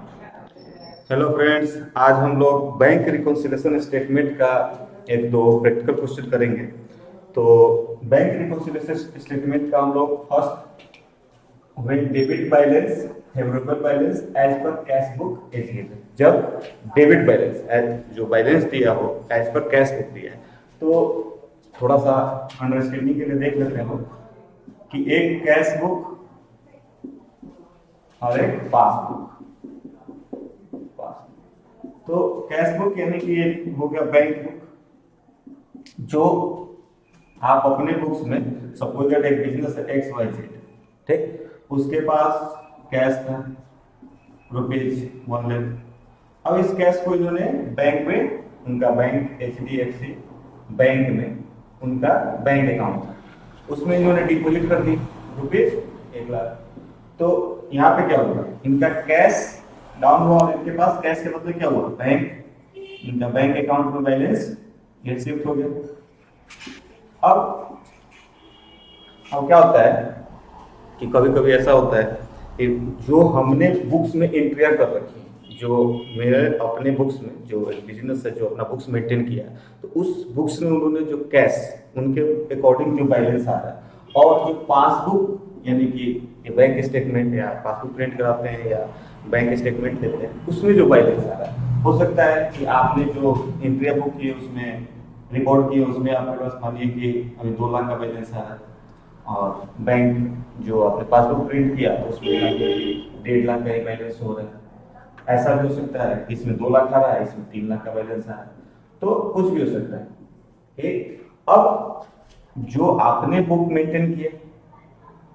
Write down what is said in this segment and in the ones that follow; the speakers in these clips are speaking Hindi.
हेलो फ्रेंड्स, आज हम लोग बैंक रिकॉन्सिलिएशन स्टेटमेंट का एक दो प्रैक्टिकल क्वेश्चन करेंगे। तो बैंक रिकॉन्सिलिएशन स्टेटमेंट का हम लोग first when debit balance favourable balance as per cash book is given. जब डेबिट बैलेंस एज जो बैलेंस दिया हो एज पर कैश बुक दिया है, तो थोड़ा सा अंडरस्टैंडिंग के लिए देख लेते हैं हम कि एक कैश बुक और एक पासबुक। तो कैश बुक यानी कि ये हो गया बैंक बुक, जो आप अपने बुक्स में सपोज दैट एक बिजनेस है एक्स वाई जेड, ठीक, उसके पास कैश था ₹1,00,000। अब इस कैश को इन्होंने बैंक में, उनका बैंक HDFC बैंक में उनका बैंक अकाउंट था, उसमें इन्होंने डिपॉजिट कर दी ₹1,00,000। तो यहाँ पे क्या होगा, इनका कैश डाउन हुआ और इनके पास कैश के बदले क्या हुआ, बैंक, इनका बैंक अकाउंट में बैलेंस ये शिफ्ट हो गया। अब क्या होता है कि कभी कभी ऐसा होता है कि जो हमने बुक्स में एंट्रियां कर रखी हैं, जो मेरे अपने बुक्स में जो बिजनेस है जो अपना बुक्स मेंटेन किया है, तो उस बुक्स में उन्होंने जो कैश उनके अकॉर्डिंग जो बैलेंस आ रहा है, और जो पासबुक यानी कि ये बैंक स्टेटमेंट या पासबुक प्रिंट कराते हैं या बैंक स्टेटमेंट देते हैं, उसमें जो बैलेंस आ रहा है, हो सकता है कि आपने जो एंट्रियां बुक की उसमें रिकॉर्ड किए, उसमें आपके पास मानिए कि अभी 2 लाख का बैलेंस आ रहा है, और बैंक जो आपने पासबुक प्रिंट किया उसमें 1.5 लाख का ही बैलेंस हो रहा है। ऐसा भी हो सकता है कि इसमें 2 लाख आ रहा है, इसमें 3 लाख का बैलेंस आ रहा है, तो कुछ भी हो सकता है। ठीक, अब जो आपने बुक मेंटेन किया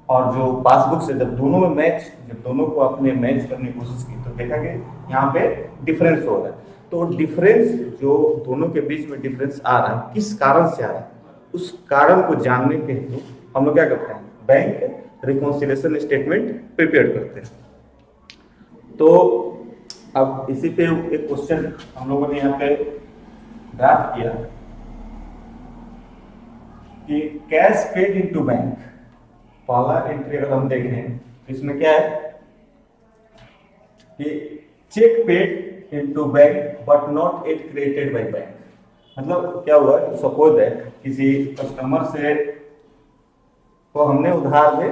और जो पासबुक से जब दोनों में मैच, जब दोनों को आपने मैच करने की कोशिश की, तो देखा कि यहाँ पे डिफरेंस हो रहा है। तो डिफरेंस जो दोनों के बीच में डिफरेंस आ रहा है, किस कारण से आ रहा है, उस कारण को जानने के हेतु हम लोग क्या करते हैं, बैंक रिकॉन्सिलिएशन स्टेटमेंट प्रिपेयर करते हैं। तो अब इसी पे एक क्वेश्चन हम लोगों ने यहाँ पे ड्राफ्ट किया कि कैश पेड इनटू बैंक। पहला एंट्री अगर हम देखें तो इसमें क्या है कि cheque paid into bank but not it created by bank. मतलब क्या हुआ, सपोज है किसी कस्टमर से को हमने उधार में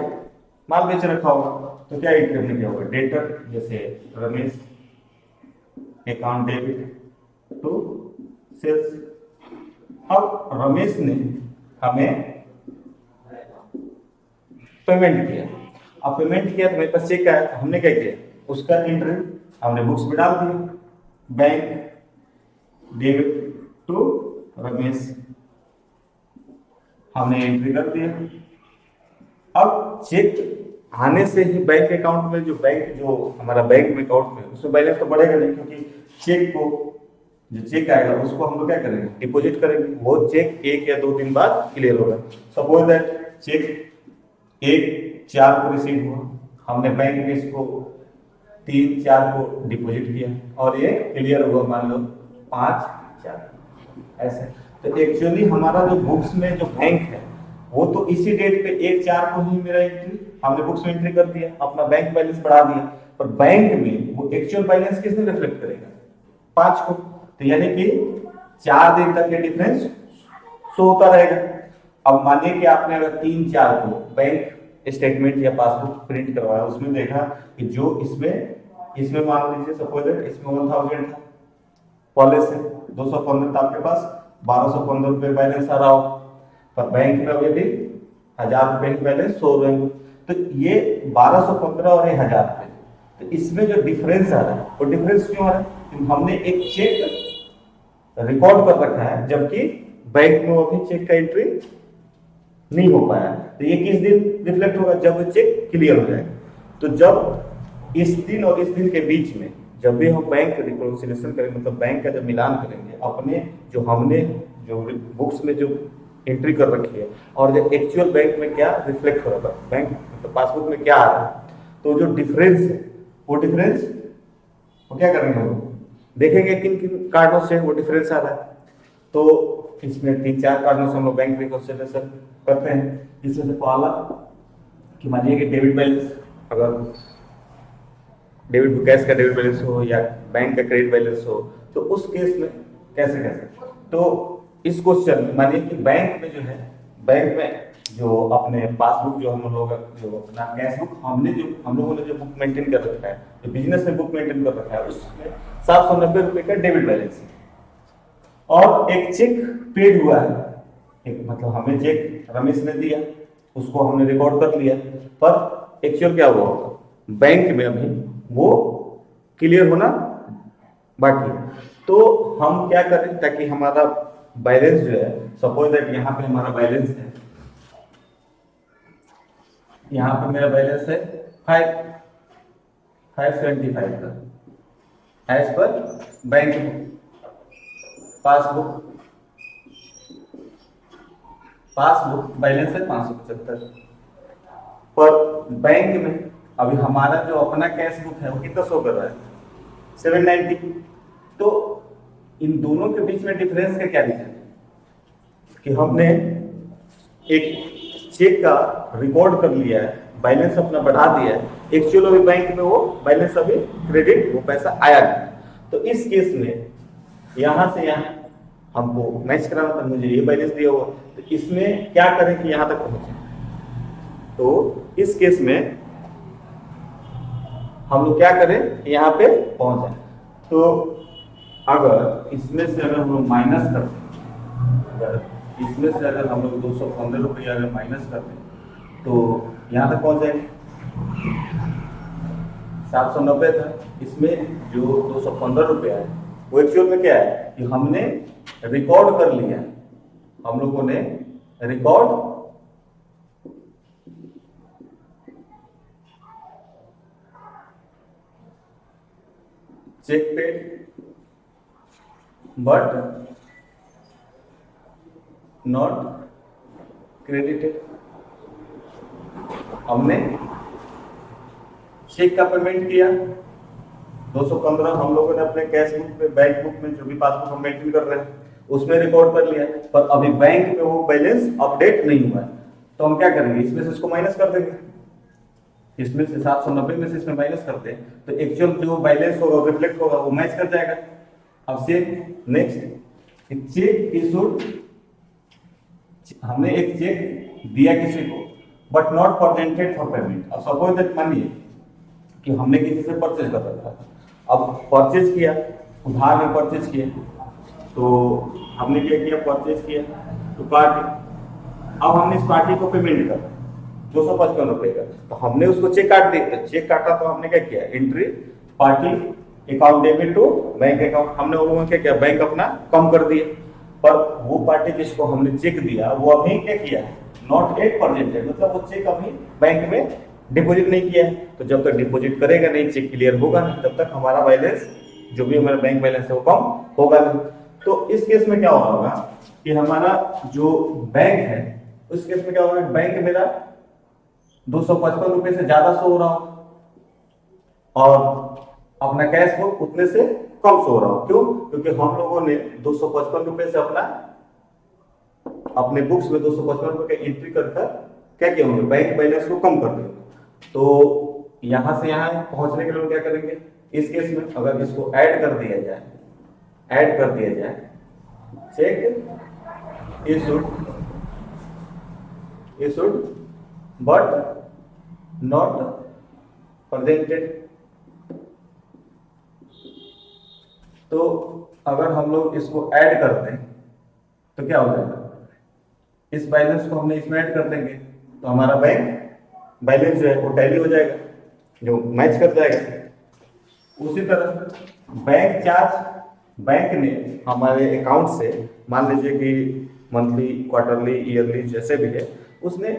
माल बेच रखा होगा, तो क्या एंट्री हमने किया होगा, डेटर, जैसे Ramesh account debit to sales. अब रमेश ने हमें पेमेंट किया, अब पेमेंट किया तो मेरे पास चेक आया, तो हमने क्या किया, उसका एंट्री हमने बुक्स में डाल दिया, बैंक डेबिट टू रमेश हमने एंट्री कर दिया। अब चेक आने से ही बैंक अकाउंट में जो हमारा बैंक में अकाउंट में उसमें बैलेंस तो बढ़ेगा नहीं, क्योंकि चेक को जो चेक आएगा उसको हम लोग क्या करेंगे, डिपॉजिट करेंगे। वो चेक 1 या 2 दिन बाद क्लियर होगा। सपोज दैट चेक 1/4 को रिसीव हुआ, हमने बैंक में इसको 3/4 को डिपॉजिट किया और ये क्लियर हुआ मान लो 5/4 ऐसे। तो एक्चुअली हमारा जो बुक्स में जो बैंक है वो तो इसी डेट पे 1/4 को ही मेरा एंट्री हमने बुक्स में एंट्री कर दिया, अपना बैंक बैलेंस बढ़ा दिया, पर बैंक में वो एक्चुअल बैलेंस किसने रिफ्लेक्ट करेगा, 5 को। तो यानी कि 4 दिन तक ये डिफरेंस शो होता रहेगा। अब मानिए कि आपने अगर 3/4 को बैंक स्टेटमेंट या पासबुक प्रिंट करवाया, उसमें देखा कि जो इसमें मान लीजिए सपोज दैट इसमें 1000 था पहले से, 215 था आपके पास, 1215 रुपए बैलेंस आ रहा हो, पर बैंक में अभी भी 1000 रुपए की बैलेंस शो रहे हैं। तो ये 1215 और 1000 रुपए, तो इसमें जो डिफरेंस आ रहा है वो डिफरेंस क्यों आ रहा है, क्योंकि हमने एक चेक रिकॉर्ड कर रखा है, जबकि बैंक में अभी चेक का एंट्री नहीं हो पाया। तो ये किस दिन रिफ्लेक्ट होगा, जब वो चेक क्लियर हो जाएगा। तो जब इस दिन और इस दिन के बीच में जब भी हम बैंक रिकॉन्सिलिएशन करेंगे, मतलब बैंक का जब मिलान करेंगे, अपने जो हमने जो बुक्स में जो एंट्री कर रखी है और जो एक्चुअल बैंक में क्या रिफ्लेक्ट हो रहा है, बैंक मतलब पासबुक में क्या आ रहा है, तो जो डिफरेंस है वो डिफरेंस वो क्या करेंगे, हम देखेंगे किन किन कारणों से वो डिफरेंस आ रहा है। तो इसमें 3-4 कारणों से हम लोग बैंक रिकॉन्सिलिएशन करते हैं। इसमें से पहला कि मानिए कि डेबिट बैलेंस, अगर डेबिट कैश का डेबिट बैलेंस हो या बैंक का क्रेडिट बैलेंस हो, तो उस केस में कैसे कैसे। तो इस क्वेश्चन में मानिए कि बैंक में जो है, बैंक में जो अपने पासबुक जो हम लोग जो अपना कैश बुक हमने जो हम लोगों ने जो बुक मेंटेन कर रखा है, जो बिजनेस में बुक मेंटेन कर रखा है, उसमें 790 रुपए का डेबिट बैलेंस है और एक चेक पेड हुआ है। एक मतलब हमें चेक रमेश ने दिया, उसको हमने रिकॉर्ड कर लिया, पर एक्चुअल क्या हुआ होगा बैंक में अभी वो क्लियर होना बाकी है। तो हम क्या करें ताकि हमारा बैलेंस जो है, सपोज दैट यहाँ पे हमारा बैलेंस है, यहाँ पे मेरा बैलेंस है 575 का as per bank passbook balance है 575, पर बैंक में अभी हमारा जो अपना कैश बुक है वो कितना शो कर रहा है 790। तो इन दोनों के बीच में डिफरेंस का क्या रीजन है कि हमने एक चेक का रिकॉर्ड कर लिया है, बैलेंस अपना बढ़ा दिया है, एक्चुअल अभी बैंक में वो बैलेंस अभी क्रेडिट वो पैसा आया नहीं। तो इस केस में यहां से यहां हमको मैच कराना था, मुझे ये बैलेंस दिया हुआ, तो इसमें क्या करें कि यहां तक पहुंचे। तो इस केस में हम लोग क्या करें यहाँ पे पहुंच जाए। तो अगर इसमें से अगर हम लोग माइनस करते हैं, अगर इसमें से अगर हम लोग 215 रुपये अगर माइनस करते हैं तो यहाँ तक पहुंच जाएंगे 790 था। इसमें जो 215 रुपया है वो एक्चुअल में क्या है कि हमने रिकॉर्ड कर लिया है, हम लोगों ने record cheque paid but not credited. हमने चेक का पेमेंट किया 215, हम लोगों ने अपने कैश बुक में बैंक बुक में जो भी पासबुक हम मेंटेन कर रहे हैं उसमें रिकॉर्ड कर लिया, पर अभी बैंक में वो बैलेंस अपडेट नहीं हुआ है। तो हम क्या करेंगे, इसमें से इसको माइनस कर देंगे, इसमें से 790 में से इसमें माइनस करते हैं तो एक्चुअल जो बैलेंस होगा रिफ्लेक्ट होगा वो मैच कर जाएगा। अब से नेक्स्ट चेक इशूड, हमने एक चेक दिया किसी को but not presented for payment. अब सपोज दैट मानिए कि हमने किसी से परचेज कर रखा था, अब परचेज किया, उधार में परचेज किया, तो हमने क्या किया, परचेज किया तो पार्टी, अब हमने इस पार्टी को पेमेंट कर 255 रुपए का, तो हमने उसको चेक काट दिया, चेक काटा तो हमने क्या किया, entry party account debit to bank account, हमने उन लोगों ने क्या किया, बैंक अपना कम कर दिया, पर वो पार्टी जिसको हमने चेक दिया वो अभी क्या किया है, नॉट एट प्रेजेंटेड, मतलब वो चेक अभी बैंक में डिपॉजिट नहीं किया है। तो जब तक डिपॉजिट करेगा नहीं, चेक क्लियर होगा नहीं, तब तक हमारा बैलेंस जो भी हमारा बैंक बैलेंस है वो कम होगा नहीं। तो इस केस में क्या हो रहा होगा कि हमारा जो बैंक है उस केस में क्या होगा, बैंक मेरा 255 रुपए से ज्यादा शो हो रहा हो और अपना कैश बुक उतने से कम शो हो रहा हो। क्यों? क्योंकि हम लोगों ने 255 रुपए से अपने बुक्स में 255 रुपए का एंट्री कर क्या किया, होंगे बैंक बैलेंस को कम कर दिया। तो यहां से यहां पहुंचने के लिए क्या करेंगे, इस केस में अगर इसको ऐड कर दिया जाए, check issued but not presented, तो अगर हम लोग इसको ऐड कर दें तो क्या हो जाएगा, इस बैलेंस को हमने इसमें ऐड कर देंगे तो हमारा बैंक बैलेंस जो है वो टैली हो जाएगा, जो मैच कर जाएगा। उसी तरह बैंक चार्ज, बैंक ने हमारे अकाउंट से मान लीजिए कि मंथली, क्वार्टरली, ईयरली जैसे भी है, उसने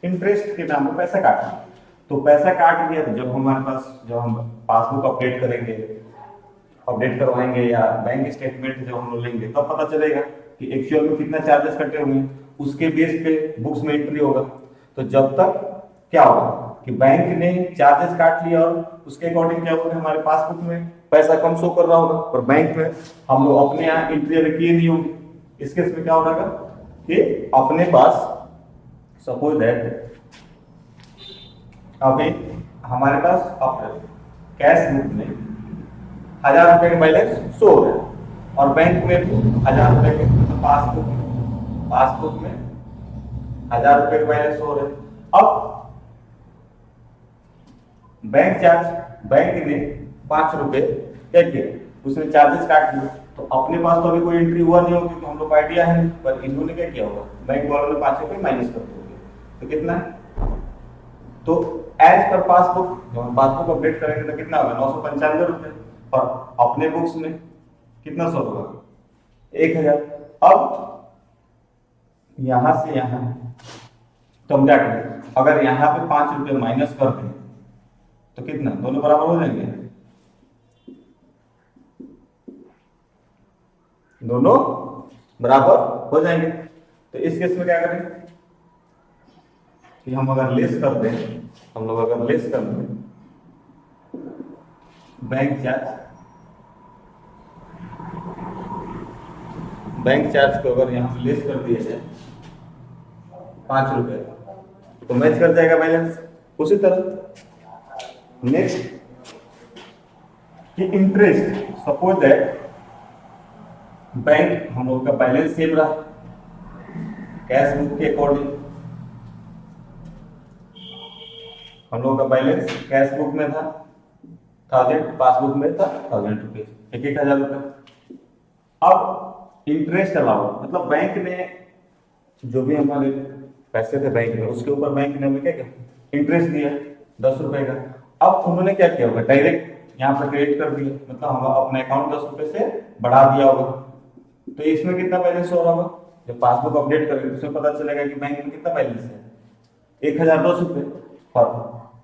इंटरेस्ट के नाम पे पैसा काटा, तो पैसा काट दिया, तो जब हमारे पास जब हम पासबुक अपडेट करेंगे, अपडेट करवाएंगे या बैंक स्टेटमेंट जब हम लोग लेंगे, तब पता चलेगा कि एक्चुअल में कितना चार्जेस कटे हुए हैं, उसके बेस पे बुक्स में एंट्री होगा। तो जब तक क्या होगा कि बैंक ने चार्जेस काट लिया और उसके अकॉर्डिंग क्या होगा, हमारे पासबुक में पैसा कम शो कर रहा होगा, और बैंक में हम लोग अपने यहाँ एंट्री किए नहीं होंगे। इस केस में क्या हो रहा कि अपने पास सपोज दैट अभी हमारे पास कैश बुक में 1000 रुपए का बैलेंस शो हो रहा है और बैंक में भी 1000 रुपए के, मतलब पासबुक में 1000 रुपए का बैलेंस शो हो रहा है। अब बैंक ने 5 रुपए क्या किया, उसने चार्जेस काट दिए, तो अपने पास तो अभी कोई एंट्री हुआ नहीं होगी, तो हम लोग को आइडिया है नहीं, पर इन्होंने क्या किया होगा, बैंक वालों ने 5 रुपए माइनस कर दिए, तो कितना है, तो एज पर पासबुक, जब हम पासबुक अपडेट करेंगे तो कितना होगा, 995 रुपए, और अपने बुक्स में कितना सौ होगा, 1000। अब यहां से यहां तो हम क्या करें, अगर यहाँ पे 5 रुपए माइनस कर दें तो कितना, दोनों बराबर हो जाएंगे, दोनों बराबर हो जाएंगे। तो इस केस में क्या करें कि हम अगर लेस कर दें, हम लोग अगर लेस कर दें बैंक चार्ज को अगर यहाँ लेस कर दिया जाए 5 रुपए, तो मैच कर जाएगा बैलेंस। उसी तरह नेक्स्ट कि इंटरेस्ट, सपोज दैट बैंक हम लोग का बैलेंस सेम रहा कैश बुक के अकॉर्डिंग, हम लोग का बैलेंस कैश बुक में था 1000, पासबुक में था 1000 रुपए, 1000 रुपए। अब इंटरेस्ट अलाउड, मतलब बैंक ने जो भी हमारे पैसे थे बैंक में, उसके ऊपर बैंक ने हमें क्या किया, इंटरेस्ट दिया 10 रुपए का। अब उन्होंने क्या किया होगा, डायरेक्ट यहाँ पर क्रेडिट कर दिया, मतलब हम अपने अकाउंट 10 रुपए से बढ़ा दिया होगा, तो इसमें कितना बैलेंस हो रहा होगा, जब पासबुक अपडेट करेंगे तो उसमें पता चलेगा कि बैंक में कितना बैलेंस है, 1010 रुपए, और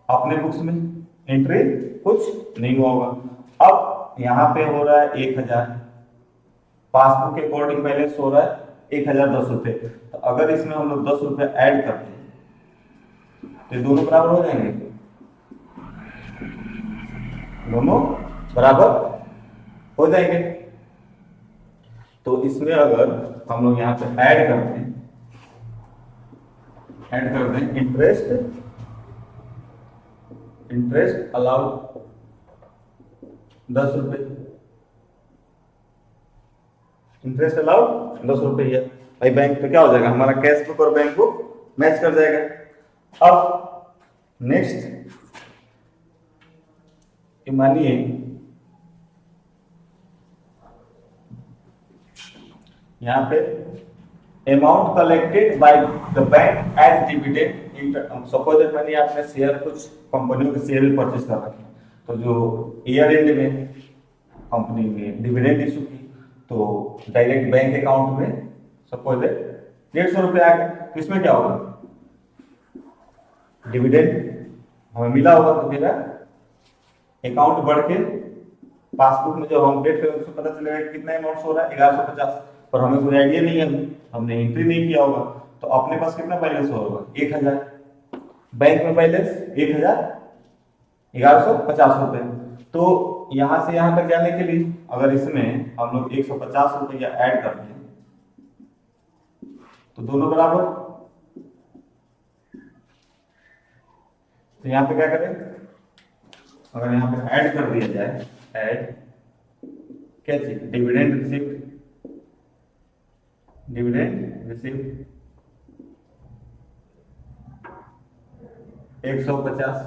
अपने बुक्स में एंट्री कुछ नहीं हुआ होगा। अब यहाँ पे हो रहा है 1000, पासबुक के अकॉर्डिंग बैलेंस हो रहा है 1010 रुपए, तो अगर इसमें हम लोग 10 रुपए ऐड करते हैं तो ये दोनों बराबर हो जाएंगे, दोनों बराबर हो जाएंगे। तो इसमें अगर हम लोग यहाँ पे ऐड करते हैं इंटरेस्ट अलाउड 10 रुपए, इंटरेस्ट अलाउड 10 रुपए है भाई बैंक, तो क्या हो जाएगा, हमारा कैश बुक और बैंक बुक मैच कर जाएगा। अब नेक्स्ट मानिए यहाँ पे amount collected by the bank as dividend, suppose that मैंने आपने शेयर कुछ कंपनियों के शेयर परचेज कर रखे, तो जो ईयर एंड में कंपनी में डिविडेंड इशू की, तो डायरेक्ट बैंक अकाउंट में सपोज दैट 150 रुपए आ गए, तो इसमें क्या होगा, डिविडेंड हमें मिला होगा, तो मेरा अकाउंट बढ़ के पासबुक में जब हम अपडेट करें उसमें पता चलेगा कि कितना अमाउंट हो रहा है, 1150, पर हमें कोई आइडिया नहीं है, हमने एंट्री नहीं किया होगा, तो अपने पास कितना बैलेंस होगा, 1000, बैंक में बैलेंस 1150 रुपए। तो यहां से यहां तक जाने के लिए अगर इसमें हम लोग 150 रुपया ऐड कर दें तो दोनों बराबर, तो यहाँ पे क्या करें, अगर यहाँ पे ऐड कर दिया जाए, ऐड क्या चीज, डिविडेंड रिसीव्ड 150,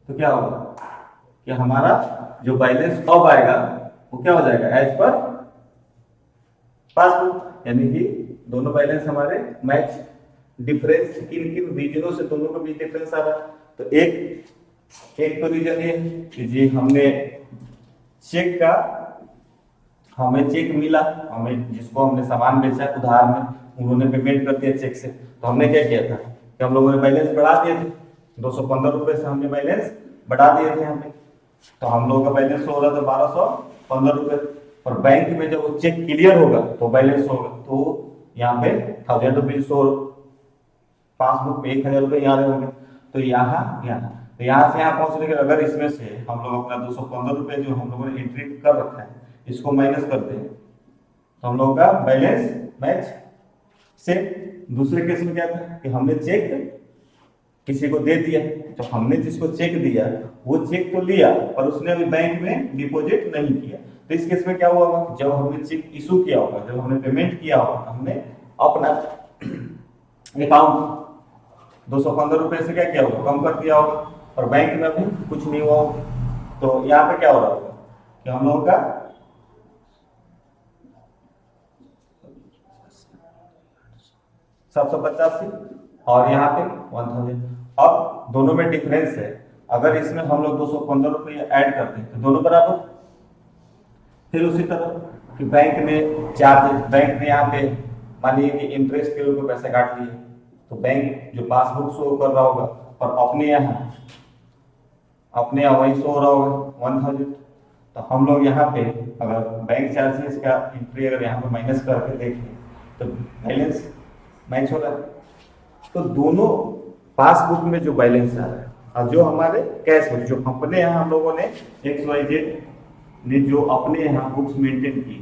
तो क्या होगा कि हमारा जो बैलेंस अब आएगा वो क्या हो जाएगा, एज पर पासबुक, यानी कि दोनों बैलेंस हमारे मैच। डिफरेंस किन किन रीजनों से दोनों के बीच डिफरेंस आ रहा है, तो एक तो रीजन ये कि जी हमने चेक का, हमें चेक मिला, हमें जिसको हमने सामान बेचा उधार में, उन्होंने पेमेंट कर दिया चेक से, तो हमने क्या किया था कि हम लोगों ने बैलेंस बढ़ा दिए थे, 215 रुपए से हमने बैलेंस बढ़ा दिए थे यहाँ पे, तो हम लोगों का बैलेंस हो रहा था 1215 रुपए, और बैंक में जब वो चेक क्लियर होगा तो बैलेंस होगा, तो यहाँ पे 1000 रुपीज, पासबुक पे 1000 रुपए यहाँ होंगे, तो यहाँ से यहाँ पहुंचने के, अगर इसमें से हम लोग अपना 215 रुपए जो हम लोगों ने एंट्री कर रखा है इसको माइनस करते हैं, तो हम लोग का बैलेंस मैच से। दूसरे केस में क्या था कि हमने चेक किसी को दे दिया, तो हमने जिसको चेक दिया वो चेक तो लिया पर उसने अभी बैंक में डिपॉजिट नहीं किया। तो इस केस में क्या हुआ होगा, जब हमने चेक इशू किया होगा, जब हमने पेमेंट किया होगा, हमने अपना अकाउंट 215 रुपए से क्या किया होगा, कम कर दिया होगा, और बैंक में अभी कुछ नहीं हुआ होगा। तो यहाँ पे क्या हो रहा होगा कि हम लोगों का 785 और यहाँ पे 1000। अब दोनों में डिफरेंस है, अगर इसमें हम लोग 215 रुपये ऐड करते हैं तो दोनों बराबर। फिर उसी तरह कि बैंक ने यहाँ पे मान लीजिए कि इंटरेस्ट के ऊपर पैसे काट लिए, तो बैंक जो पासबुक शो कर रहा होगा और अपने यहाँ वही शो हो रहा होगा 1000। तो हम लोग यहाँ पे अगर बैंक चार्जेस का एंट्री अगर यहाँ पे माइनस करके देखें तो बैलेंस मैच हो रहा है। तो दोनों पासबुक में जो बैलेंस आ रहा है और जो हमारे कैश बुक, जो अपने यहाँ हम लोगों ने XYZ ने जो अपने यहाँ बुक्स मेंटेन की,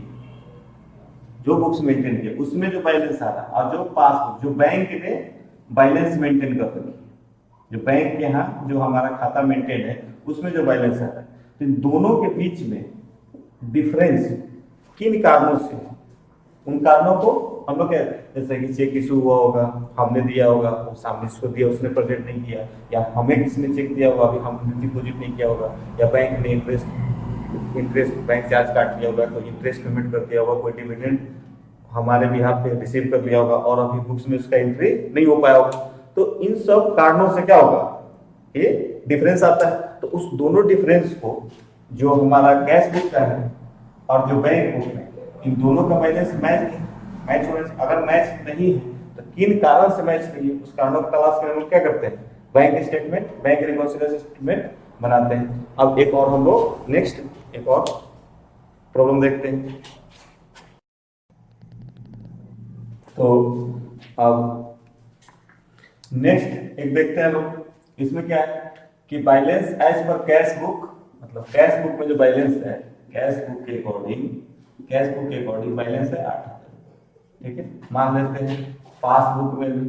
उसमें जो बैलेंस आ रहा है, और जो पासबुक जो बैंक ने बैलेंस मेंटेन कर रखी, जो बैंक के यहाँ जो हमारा खाता मेंटेन है उसमें जो बैलेंस आ रहा है, तो इन दोनों के बीच में डिफरेंस किन कारणों से, उन कारणों को हम लोग कहते हैं, जैसे कि चेक इशू हुआ होगा, हमने दिया होगा, वो सामने इसको दिया उसने प्रेजेंट नहीं किया, या हमें किसी ने चेक दिया होगा अभी हमने डिपॉजिट नहीं किया होगा, या बैंक ने इंटरेस्ट बैंक चार्ज काट लिया होगा, तो इंटरेस्ट पेमेंट कर दिया होगा, कोई डिविडेंड हमारे भी यहाँ पे रिसीव कर लिया होगा और अभी बुक्स में उसका एंट्री नहीं हो पाया होगा। तो इन सब कारणों से क्या होगा, ये डिफरेंस आता है। तो उस दोनों डिफरेंस को जो हमारा कैश बुक का है और जो बैंक बुक में, इन दोनों का बैलेंस मैच होना चाहिए। अगर मैच नहीं है तो किन कारण से मैच नहीं है, उस कारणों को तलाश करने में क्या करते हैं, bank statement, bank reconciliation statement बनाते हैं। अब एक और हम लोग नेक्स्ट एक और प्रॉब्लम देखते हैं। तो अब नेक्स्ट एक देखते हैं लोग, इसमें क्या है कि balance as per cash book, मतलब कैश बुक में जो बैलेंस है, कैश बुक के अकॉर्डिंग बैलेंस है 8000। ठीक है, मान लेते हैं पासबुक में भी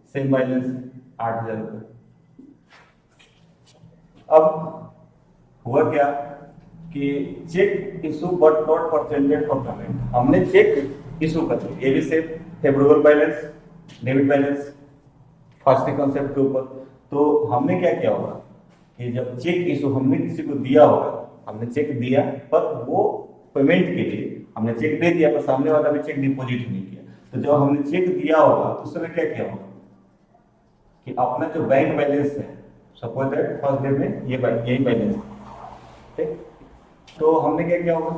सेम बैलेंस 8000 रुपये। अब हुआ क्या कि cheque issue but not presented for payment, हमने चेक इशू कर दिया, ये भी same favourable balance, debit balance first concept के ऊपर। तो हमने क्या किया होगा कि जब चेक इशू हमने किसी को दिया होगा, हमने चेक दिया पर वो पेमेंट के लिए हमने चेक दे दिया पर सामने वाला भी चेक डिपॉजिट नहीं किया, तो जब हमने चेक दिया होगा तो उस समय क्या किया होगा कि अपना जो बैंक बैलेंस है, सपोज दैट फर्स्ट डे में यही बैलेंस है, ठीक, तो हमने क्या किया होगा,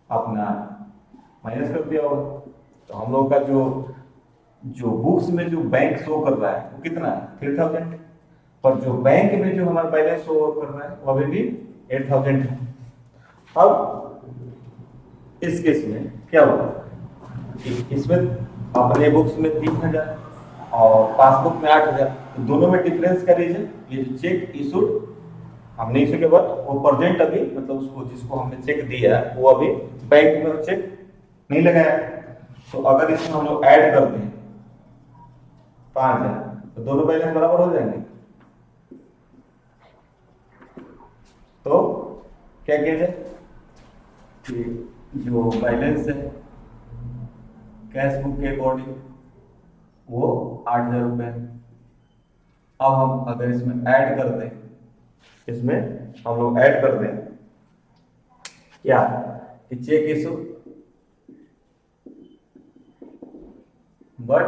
अपना माइनस कर दिया होगा। तो हम लोग का जो बुक्स में जो बैंक शो कर रहा है वो कितना है 3000, पर जो बैंक में जो हमारा बैलेंस शो कर रहा है वो अभी भी 8000 है। अब इस केस में क्या होगा कि इसमें अपने बुक्स में 3000 और पासबुक में 8000, तो दोनों में डिफरेंस का रीजन ये जो चेक इशूड हमने इशू के बाद वो प्रेजेंट अभी, मतलब उसको जिसको हमने चेक दिया वो अभी बैंक में चेक नहीं लगाया। तो अगर इसमें हम लोग ऐड कर दें 5000 तो दोनों बैलेंस बराबर हो जाएंगे। तो क्या किया जाए कि जो बैलेंस है कैश बुक के अकॉर्डिंग वो 8000 रुपये। अब हम अगर इसमें ऐड कर दें, इसमें हम लोग ऐड कर दें क्या कि cheque issue but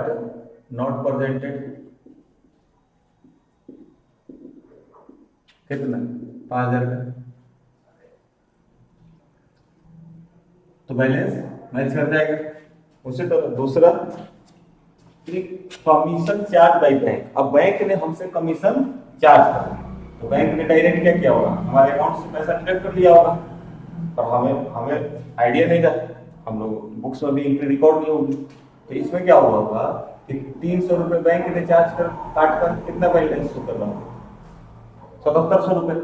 not presented, कितना 5000 का, तो बैलेंस मैच कर जाएगा। उसी तरह दूसरा कमीशन चार्ज बाई बैंक, अब बैंक ने हमसे कमीशन चार्ज कर, तो बैंक ने डायरेक्ट क्या किया होगा, हमारे अकाउंट से पैसा डिडक्ट कर लिया होगा, पर हमें आइडिया नहीं था, हम लोग बुक्स में भी इनकी रिकॉर्ड नहीं होगी। तो इसमें क्या हुआ होगा कि 300 रुपये बैंक ने चार्ज कर काट कर कितना बैलेंस शो कर रहा होगा 7700 रुपये,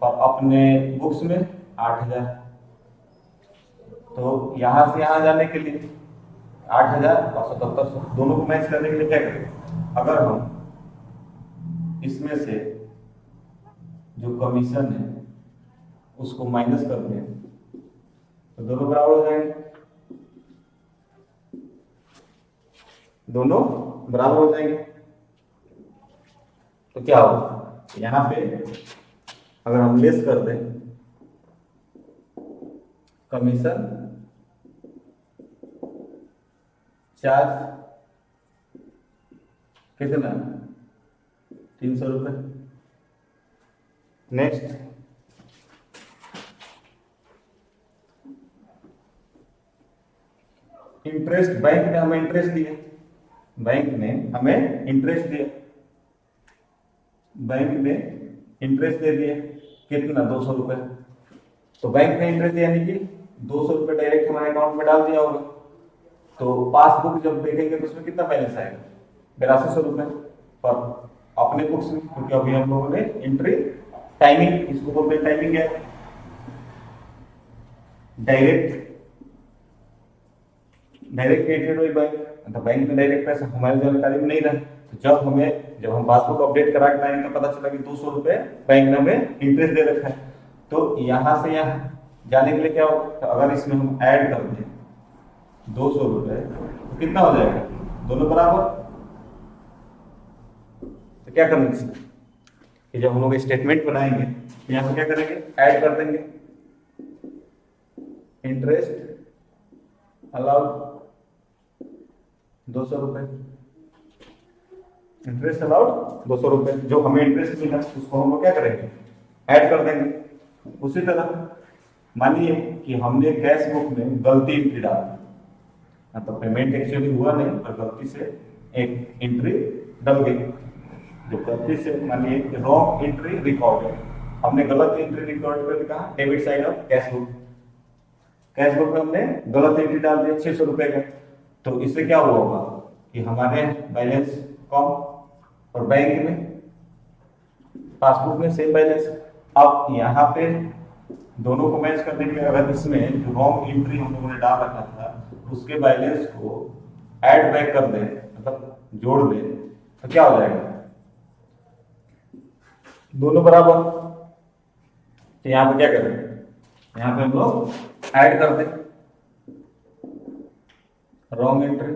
और अपने बुक्स में 8000। तो यहां से यहां जाने के लिए 8000 और 7700 दोनों को मैच करने के लिए क्या करें, अगर हम इसमें से जो कमीशन है उसको माइनस कर दें तो दोनों बराबर हो जाएंगे, दोनों बराबर हो जाएंगे। तो क्या होगा, यहां पे अगर हम लेस कर दें कमीशन चार्ज कितना 300 रुपये। नेक्स्ट इंटरेस्ट, बैंक ने हमें इंटरेस्ट दिया, बैंक ने हमें इंटरेस्ट दिया, बैंक ने इंटरेस्ट दे दिया कितना 200 रुपये। तो बैंक ने इंटरेस्ट दिया यानी कि 200 रुपये डायरेक्ट हमारे अकाउंट में डाल दिया होगा। तो पासबुक जब देखेंगे तो उसमें कितना बैलेंस आएगा 8200 रुपये पर अपने बुक्स में, क्योंकि अभी हम लोगों ने एंट्री टाइमिंग, इसको बोलते हैं टाइमिंग है, डायरेक्ट क्रेडिट हुई बैंक, तो बैंक में डायरेक्ट पैसा हमारी जानकारी में नहीं रहा। तो जब हम पासबुक अपडेट करा के लाएंगे तो पता चला कि 200 रुपये बैंक ने हमें इंटरेस्ट दे रखा है। तो यहां से यहां जाने के लिए क्या होगा, तो अगर इसमें हम ऐड कर दें 200 रुपये तो कितना हो जाएगा, दोनों बराबर। तो क्या करना चाहिए कि जब हम लोग स्टेटमेंट बनाएंगे तो यहां पर क्या करेंगे, ऐड कर देंगे इंटरेस्ट अलाउड 200 रुपये, इंटरेस्ट अलाउड 200 रुपये, जो हमें इंटरेस्ट मिला उसको हम लोग क्या करेंगे, ऐड कर देंगे। उसी तरह मानिए कि हमने कैश बुक में गलती एंट्री डाल दी, तो पेमेंट एक्चुअली हुआ नहीं पर गलती से एक एंट्री डल गई, जो गलती से मानिए रॉन्ग एंट्री रिकॉर्डेड, हमने गलत एंट्री रिकॉर्ड कर दिया debit side of cash book, cash book में हमने गलत एंट्री डाल दिया 600 रुपये का। तो इससे क्या हुआ होगा कि हमारे बैलेंस कम और बैंक में पासबुक में सेम बैलेंस। अब यहाँ पे दोनों को मैच करने के, अगर इसमें जो रॉन्ग एंट्री हम लोगों ने डाल रखा था उसके बैलेंस को ऐड बैक कर दें, मतलब जोड़ दें, तो क्या हो जाएगा, दोनों बराबर। तो यहाँ पे क्या करें, यहाँ पे हम लोग ऐड कर दें रॉन्ग एंट्री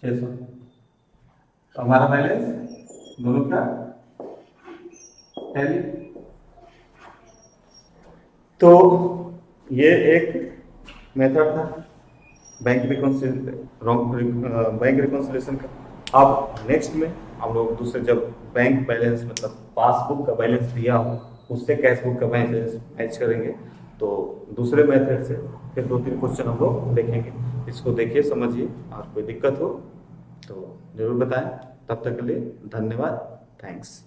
600, तो हमारा बैलेंस दोनों का टैली। तो ये एक मेथड था बैंक रिकॉन्सिलिएशन का। अब नेक्स्ट में हम लोग दूसरे, जब बैंक बैलेंस मतलब पासबुक का बैलेंस दिया हो उससे कैश बुक का बैलेंस मैच करेंगे, तो दूसरे मेथड से फिर 2-3 क्वेश्चन हम लोग देखेंगे। इसको देखिए, समझिए, और कोई दिक्कत हो तो जरूर बताएं। तब तक के लिए धन्यवाद, थैंक्स।